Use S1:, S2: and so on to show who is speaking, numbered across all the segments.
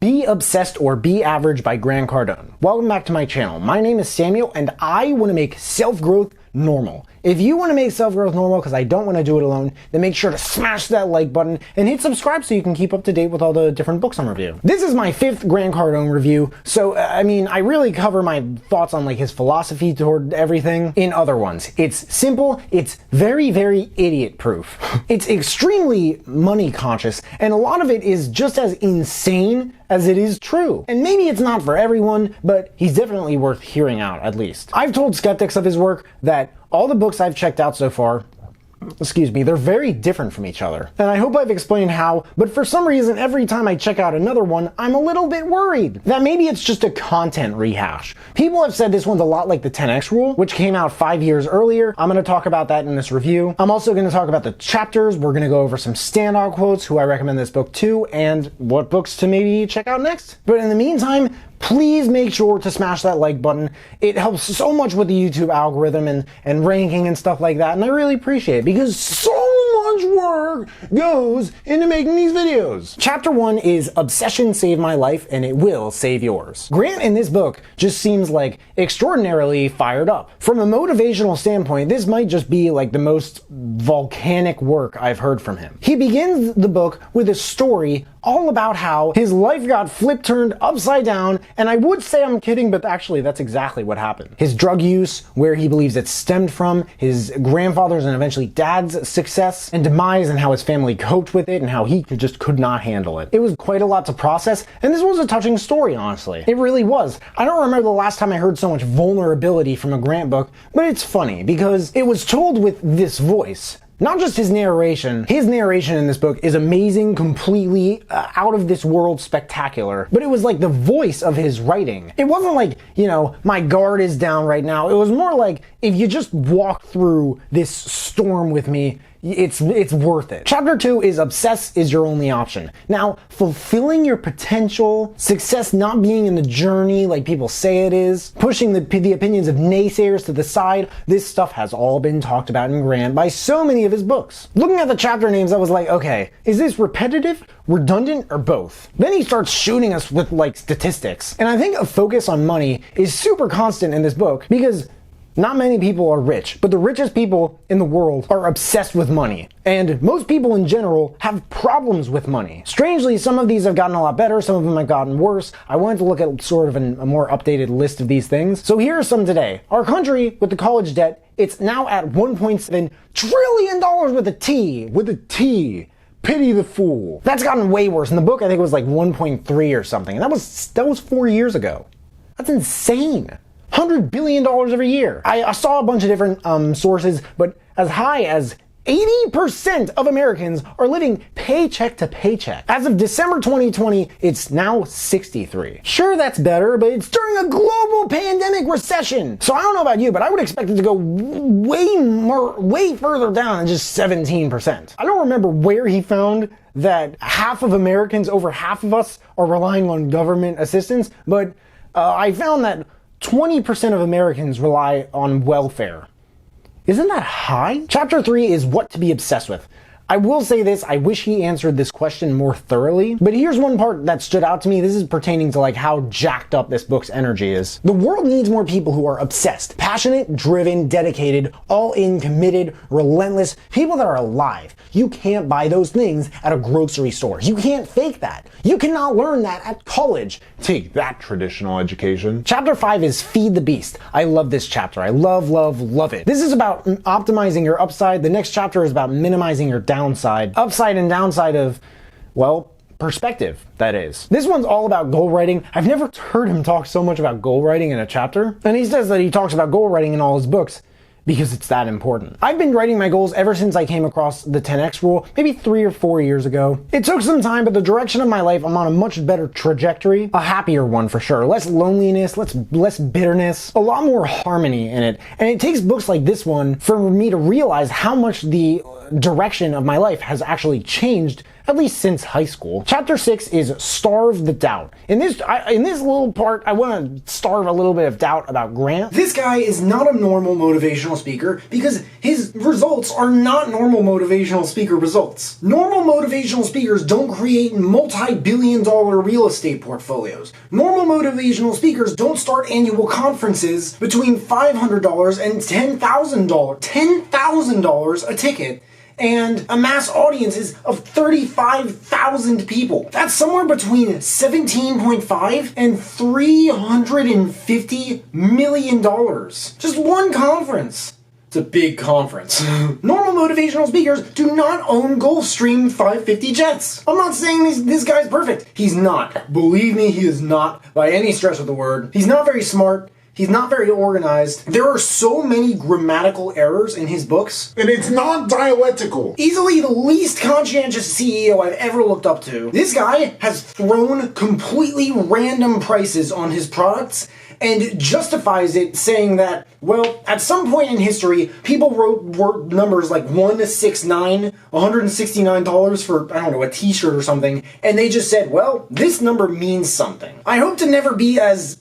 S1: Be Obsessed or Be Average by Grant Cardone. Welcome back to my channel. My name is Samuel and I want to make self-growth normal. If you want to make self-growth normal, because I don't want to do it alone, then make sure to smash that like button and hit subscribe so you can keep up to date with all the different books I'm reviewing. This is my 5th Grant Cardone review, so I really cover my thoughts on his philosophy toward everything in other ones. It's simple, it's very, very idiot-proof. It's extremely money-conscious, and a lot of it is just as insane as it is true. And maybe it's not for everyone, but he's definitely worth hearing out, at least. I've told skeptics of his work that all the books I've checked out so far, they're very different from each other. And I hope I've explained how, but for some reason, every time I check out another one, I'm a little bit worried that maybe it's just a content rehash. People have said this one's a lot like the 10X Rule, which came out 5 years earlier. I'm going to talk about that in this review. I'm also going to talk about the chapters. We're going to go over some standout quotes, who I recommend this book to, and what books to maybe check out next. But in the meantime, please make sure to smash that like button. It helps so much with the YouTube algorithm and ranking and stuff like that, and I really appreciate it because so much work goes into making these videos. Chapter 1 is Obsession Saved My Life and It Will Save Yours. Grant in this book just seems like extraordinarily fired up. From a motivational standpoint, this might just be like the most volcanic work I've heard from him. He begins the book with a story all about how his life got flip-turned upside down, and I would say I'm kidding, but actually that's exactly what happened. His drug use, where he believes it stemmed from, his grandfather's and eventually dad's success and demise, and how his family coped with it and how he just could not handle it. It was quite a lot to process, and this was a touching story, honestly. It really was. I don't remember the last time I heard so much vulnerability from a Grant book, but it's funny because it was told with this voice. Not just his narration in this book is amazing, completely out of this world spectacular, but it was like the voice of his writing. It wasn't like, my guard is down right now. It was more like, if you just walk through this storm with me, it's worth it. Chapter 2 is Obsess is Your Only Option. Now, fulfilling your potential, success not being in the journey like people say it is, pushing the opinions of naysayers to the side, this stuff has all been talked about in Grant by so many of his books. Looking at the chapter names, I was like, okay, is this repetitive, redundant, or both? Then he starts shooting us with statistics. And I think a focus on money is super constant in this book because not many people are rich, but the richest people in the world are obsessed with money. And most people in general have problems with money. Strangely, some of these have gotten a lot better, some of them have gotten worse. I wanted to look at sort of a more updated list of these things. So here are some today. Our country, with the college debt, it's now at $1.7 trillion with a T. With a T. Pity the fool. That's gotten way worse. In the book, I think it was like 1.3 or something. And that was 4 years ago. That's insane. $100 billion every year. I saw a bunch of different sources, but as high as 80% of Americans are living paycheck to paycheck. As of December 2020, it's now 63. Sure, that's better, but it's during a global pandemic recession. So I don't know about you, but I would expect it to go way further down than just 17%. I don't remember where he found that half of Americans, over half of us, are relying on government assistance, but I found that 20% of Americans rely on welfare. Isn't that high? Chapter 3 is what to be obsessed with. I will say this, I wish he answered this question more thoroughly, but here's one part that stood out to me. This is pertaining to how jacked up this book's energy is. The world needs more people who are obsessed, passionate, driven, dedicated, all in, committed, relentless, people that are alive. You can't buy those things at a grocery store. You can't fake that. You cannot learn that at college. Take that, traditional education. Chapter 5 is Feed the Beast. I love this chapter. I love it. This is about optimizing your upside. The next chapter is about minimizing your downside. Upside and downside of, perspective, that is. This one's all about goal writing. I've never heard him talk so much about goal writing in a chapter. And he says that he talks about goal writing in all his books because it's that important. I've been writing my goals ever since I came across the 10X Rule, maybe 3 or 4 years ago. It took some time, but the direction of my life, I'm on a much better trajectory. A happier one for sure. Less loneliness, less bitterness, a lot more harmony in it. And it takes books like this one for me to realize how much the direction of my life has actually changed at least since high school. Chapter 6 is Starve the Doubt. In this little part, I want to starve a little bit of doubt about Grant. This guy is not a normal motivational speaker because his results are not normal motivational speaker results. Normal motivational speakers don't create multi-billion-dollar real estate portfolios. Normal motivational speakers don't start annual conferences between $500 and $10,000. $10,000 a ticket. And amass audiences of 35,000 people. That's somewhere between $17.5 and $350 million. Just one conference. It's a big conference. Normal motivational speakers do not own Gulfstream 550 jets. I'm not saying this guy's perfect. He's not. Believe me, he is not by any stretch of the word. He's not very smart. He's not very organized. There are so many grammatical errors in his books.
S2: And it's not dialectical.
S1: Easily the least conscientious CEO I've ever looked up to. This guy has thrown completely random prices on his products and justifies it saying that, well, at some point in history, people wrote numbers like 169, $169 for, I don't know, a t-shirt or something, and they just said, well, this number means something. I hope to never be as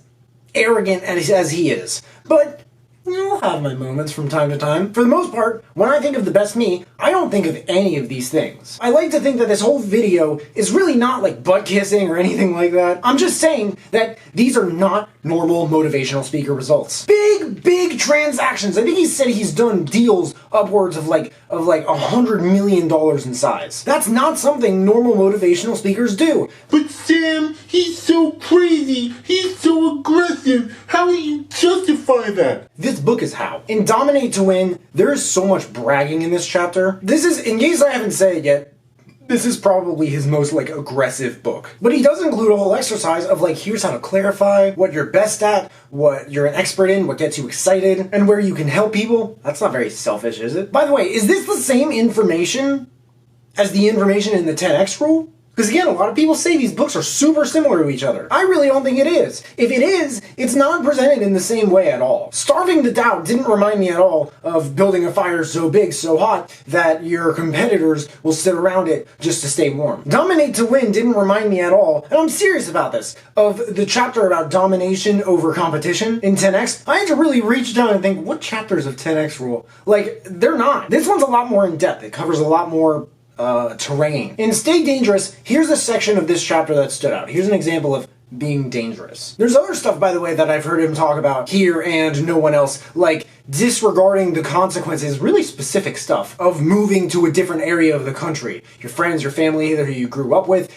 S1: arrogant as he is, but I'll have my moments from time to time. For the most part, when I think of the best me, I don't think of any of these things. I like to think that this whole video is really not like butt kissing or anything like that. I'm just saying that these are not normal motivational speaker results. Big transactions. I think he said he's done deals upwards of like $100 million in size. That's not something normal motivational speakers do.
S2: But Sam, he's so crazy. He's so aggressive. How do you justify that?
S1: This book is how. In Dominate to Win, there is so much bragging in this chapter. This is, in case I haven't said it yet, this is probably his most aggressive book. But he does include a whole exercise of here's how to clarify what you're best at, what you're an expert in, what gets you excited, and where you can help people. That's not very selfish, is it? By the way, is this the same information as the information in the 10X rule? Because again, a lot of people say these books are super similar to each other. I really don't think it is. If it is, it's not presented in the same way at all. Starving the Doubt didn't remind me at all of building a fire so big, so hot, that your competitors will sit around it just to stay warm. Dominate to Win didn't remind me at all, and I'm serious about this, of the chapter about domination over competition in 10X. I had to really reach down and think, what chapters of 10X rule? They're not. This one's a lot more in depth. It covers a lot more terrain. In Stay Dangerous, here's a section of this chapter that stood out. Here's an example of being dangerous. There's other stuff, by the way, that I've heard him talk about here and no one else, like disregarding the consequences, really specific stuff, of moving to a different area of the country. Your friends, your family, who you grew up with,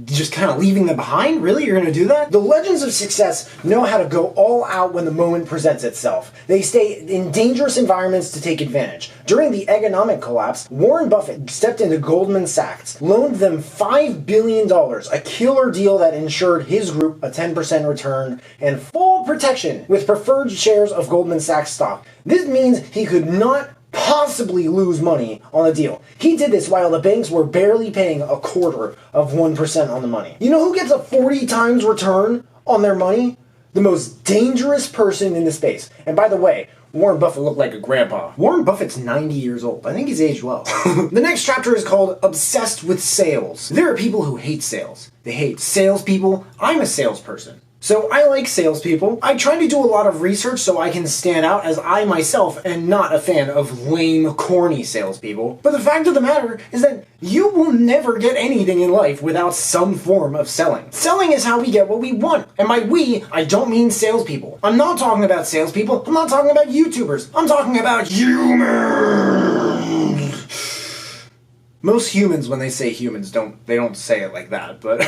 S1: just kind of leaving them behind? Really? You're gonna do that? The Legends of Success know how to go all out when the moment presents itself. They stay in dangerous environments to take advantage. During the economic collapse, Warren Buffett stepped into Goldman Sachs, loaned them $5 billion, a killer deal that ensured his group a 10% return and full protection with preferred shares of Goldman Sachs stock. This means he could not possibly lose money on the deal. He did this while the banks were barely paying 1/4% on the money. You know who gets a 40 times return on their money? The most dangerous person in the space. And by the way, Warren Buffett looked like a grandpa. Warren Buffett's 90 years old. I think he's aged well. The next chapter is called Obsessed with Sales. There are people who hate sales. They hate salespeople. I'm a salesperson. So I like salespeople. I try to do a lot of research so I can stand out, as I myself am not a fan of lame, corny salespeople. But the fact of the matter is that you will never get anything in life without some form of selling. Selling is how we get what we want. And by we, I don't mean salespeople. I'm not talking about salespeople. I'm not talking about YouTubers. I'm talking about humans. Most humans, when they say humans, they don't say it like that, but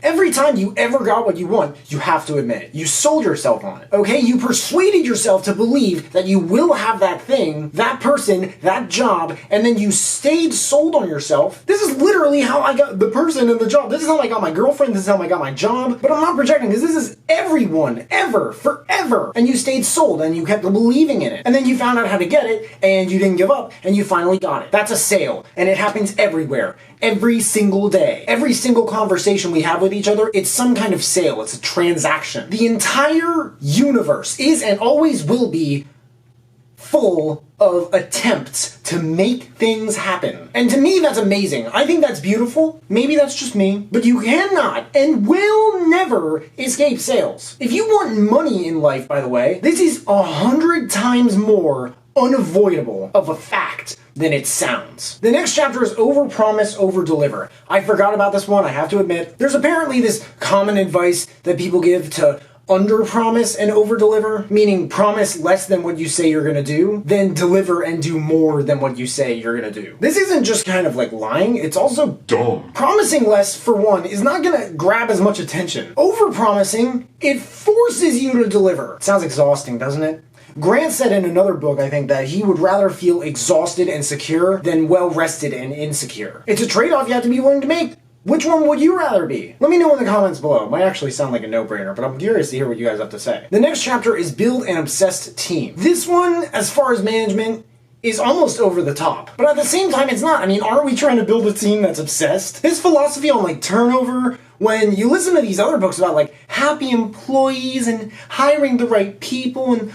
S1: every time you ever got what you want, you have to admit it. You sold yourself on it, okay? You persuaded yourself to believe that you will have that thing, that person, that job, and then you stayed sold on yourself. This is literally how I got the person and the job. This is how I got my girlfriend, this is how I got my job, but I'm not projecting, because this is everyone, ever, forever. And you stayed sold, and you kept believing in it. And then you found out how to get it, and you didn't give up, and you finally got it. That's a sale, and it happens everywhere, every single day. Every single conversation we have with each other, it's some kind of sale, it's a transaction. The entire universe is and always will be full of attempts to make things happen. And to me, that's amazing. I think that's beautiful. Maybe that's just me. But you cannot and will never escape sales. If you want money in life, by the way, this is 100 times more unavoidable of a fact than it sounds. The next chapter is overpromise, overdeliver. I forgot about this one, I have to admit. There's apparently this common advice that people give to underpromise and overdeliver, meaning promise less than what you say you're gonna do, then deliver and do more than what you say you're gonna do. This isn't just kind of like lying, it's also
S2: Dumb.
S1: promising less, for one, is not gonna grab as much attention. Overpromising, it forces you to deliver. Sounds exhausting, doesn't it? Grant said in another book, I think, that he would rather feel exhausted and secure than well-rested and insecure. It's a trade-off you have to be willing to make. Which one would you rather be? Let me know in the comments below. It might actually sound like a no-brainer, but I'm curious to hear what you guys have to say. The next chapter is Build an Obsessed Team. This one, as far as management, is almost over the top. But at the same time, it's not. I mean, aren't we trying to build a team that's obsessed? His philosophy on, like, turnover, when you listen to these other books about, like, happy employees and hiring the right people and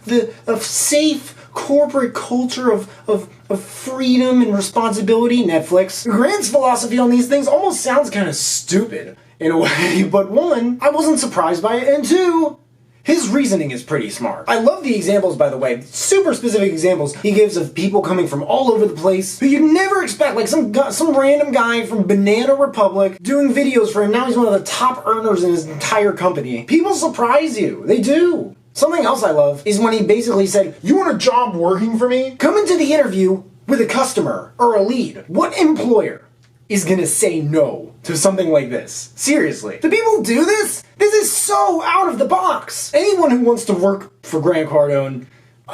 S1: the safe corporate culture of freedom and responsibility, Netflix. Grant's philosophy on these things almost sounds kind of stupid in a way, but one, I wasn't surprised by it, and two, his reasoning is pretty smart. I love the examples, by the way, super specific examples he gives of people coming from all over the place who you'd never expect, like some random guy from Banana Republic doing videos for him. Now he's one of the top earners in his entire company. People surprise you. They do. Something else I love is when he basically said, "You want a job working for me? Come into the interview with a customer or a lead." What employer is gonna say no to something like this? Seriously. Do people do this? This is so out of the box. Anyone who wants to work for Grant Cardone,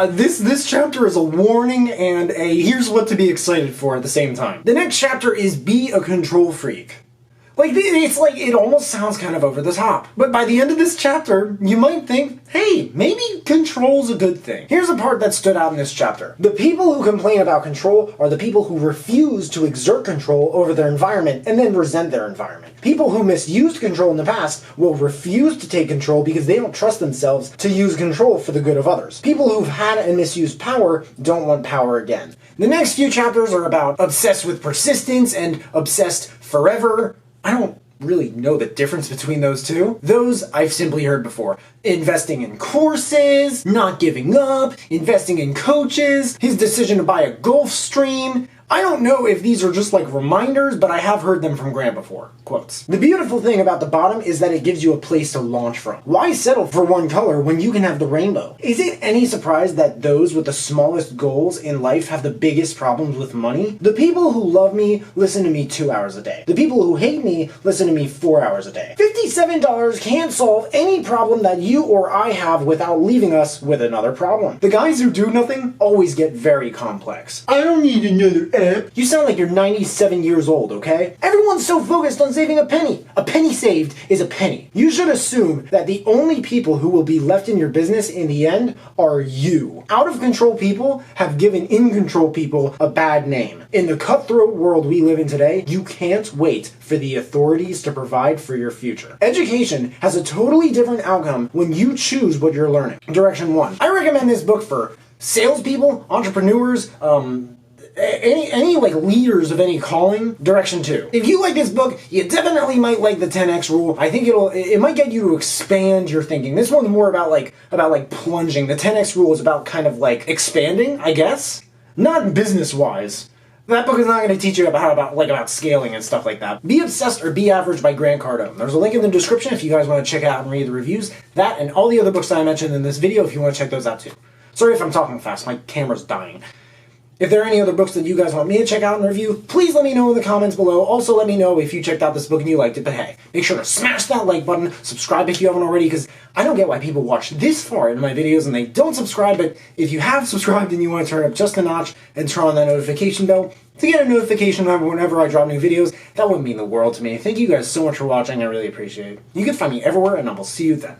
S1: this chapter is a warning and a here's what to be excited for at the same time. The next chapter is Be a Control Freak. Like, it's like, it almost sounds kind of over the top. But by the end of this chapter, you might think, hey, maybe control's a good thing. Here's a part that stood out in this chapter. The people who complain about control are the people who refuse to exert control over their environment and then resent their environment. People who misused control in the past will refuse to take control because they don't trust themselves to use control for the good of others. People who've had and misused power don't want power again. The next few chapters are about obsessed with persistence and obsessed forever. I don't really know the difference between those two. Those I've simply heard before. Investing in courses, not giving up, investing in coaches, his decision to buy a Gulfstream. I don't know if these are just like reminders, but I have heard them from Grant before. Quotes. The beautiful thing about the bottom is that it gives you a place to launch from. Why settle for one color when you can have the rainbow? Is it any surprise that those with the smallest goals in life have the biggest problems with money? The people who love me listen to me 2 hours a day. The people who hate me listen to me 4 hours a day. $57 can't solve any problem that you or I have without leaving us with another problem. The guys who do nothing always get very complex.
S2: I don't need another app.
S1: You sound like you're 97 years old, okay? Everyone's so focused on saving a penny. A penny saved is a penny. You should assume that the only people who will be left in your business in the end are you. Out of control people have given in control people a bad name. In the cutthroat world we live in today, you can't wait for the authorities to provide for your future. Education has a totally different outcome when you choose what you're learning. Direction 1. I recommend this book for salespeople, entrepreneurs, any like leaders of any calling. Direction 2. If you like this book, you definitely might like the 10x rule. I think it might get you to expand your thinking. This one's more about plunging. The 10x rule is about kind of like expanding, I guess. Not business wise. That book is not going to teach you about scaling and stuff like that. Be Obsessed or Be Average by Grant Cardone. There's a link in the description if you guys want to check out and read the reviews. That and all the other books that I mentioned in this video if you want to check those out too. Sorry if I'm talking fast, my camera's dying. If there are any other books that you guys want me to check out and review, please let me know in the comments below. Also, let me know if you checked out this book and you liked it. But hey, make sure to smash that like button, subscribe if you haven't already, because I don't get why people watch this far into my videos and they don't subscribe. But if you have subscribed and you want to turn up just a notch and turn on that notification bell to get a notification whenever I drop new videos, that would mean the world to me. Thank you guys so much for watching. I really appreciate it. You can find me everywhere, and I will see you then.